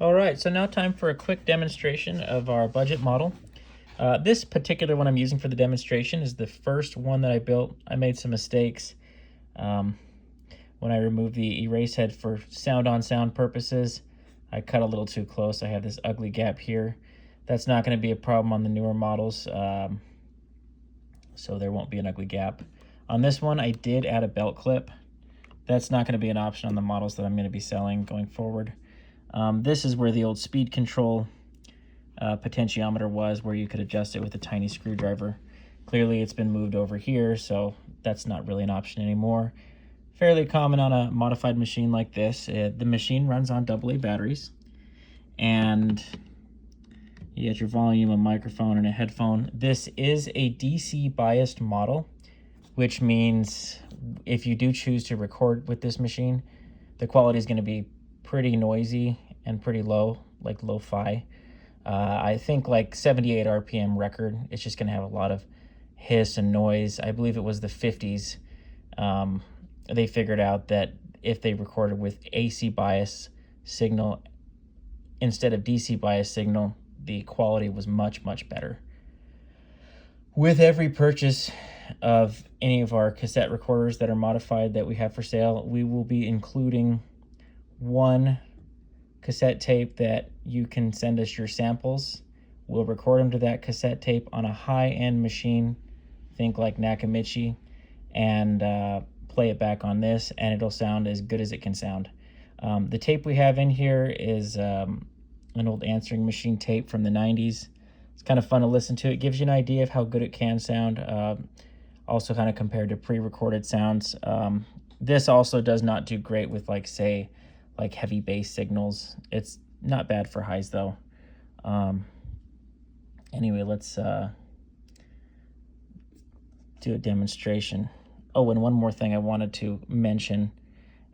All right, so now time for a quick demonstration of our budget model. This particular one I'm using for the demonstration is the first one that I built. I made some mistakes when I removed the erase head for sound-on-sound purposes. I cut a little too close. I have this ugly gap here. That's not going to be a problem on the newer models, so there won't be an ugly gap. On this one, I did add a belt clip. That's not going to be an option on the models that I'm going to be selling going forward. This is where the old speed control potentiometer was, where you could adjust it with a tiny screwdriver. Clearly it's been moved over here, so that's not really an option anymore. Fairly common on a modified machine like this. The machine runs on AA batteries, and you get your volume, a microphone, and a headphone. This is a DC biased model, which means if you do choose to record with this machine, the quality is going to be pretty noisy and pretty low, like lo-fi. I think like 78 RPM record, it's just going to have a lot of hiss and noise. I believe it was the 50s. They figured out that if they recorded with AC bias signal instead of DC bias signal, the quality was much, much better. With every purchase of any of our cassette recorders that are modified that we have for sale, we will be including one cassette tape that you can send us your samples. We'll record them to that cassette tape on a high-end machine, think like Nakamichi, and play it back on this, and it'll sound as good as it can sound. The tape we have in here is an old answering machine tape from the 90s. It's kind of fun to listen to. It gives you an idea of how good it can sound, also kind of compared to pre-recorded sounds. This also does not do great with, like, say, like heavy bass signals. It's not bad for highs though. Anyway, let's do a demonstration. Oh, and one more thing I wanted to mention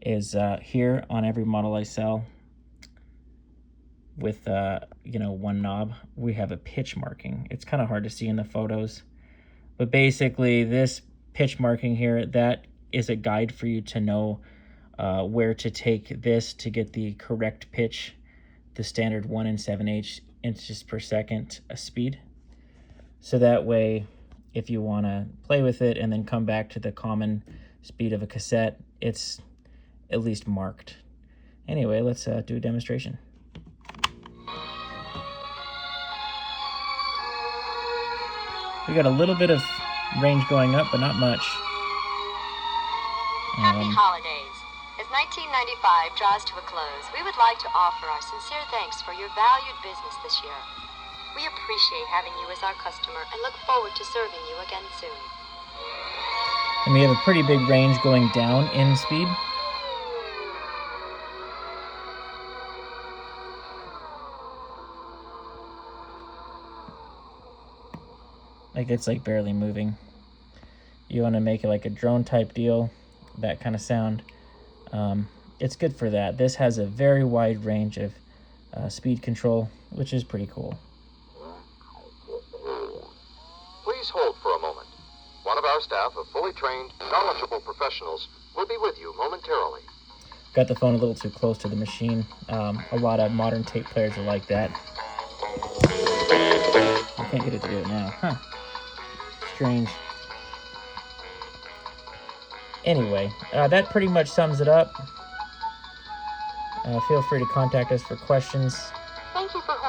is here on every model I sell with one knob, we have a pitch marking. It's kind of hard to see in the photos, but basically this pitch marking here, that is a guide for you to know where to take this to get the correct pitch, the standard 1 7/8 inches per second speed. So that way, if you want to play with it and then come back to the common speed of a cassette, it's at least marked. Anyway, let's do a demonstration. We got a little bit of range going up, but not much. Happy holidays. As 1995 draws to a close, we would like to offer our sincere thanks for your valued business this year. We appreciate having you as our customer and look forward to serving you again soon. And we have a pretty big range going down in speed. Like it's like barely moving. You want to make it like a drone type deal, that kind of sound. It's good for that. This has a very wide range of speed control, which is pretty cool. Please hold for a moment. One of our staff of fully trained, knowledgeable professionals will be with you momentarily. Got the phone a little too close to the machine. A lot of modern tape players are like that. I can't get it to do it now. Huh. Strange. Anyway, that pretty much sums it up. Feel free to contact us for questions. Thank you for holding.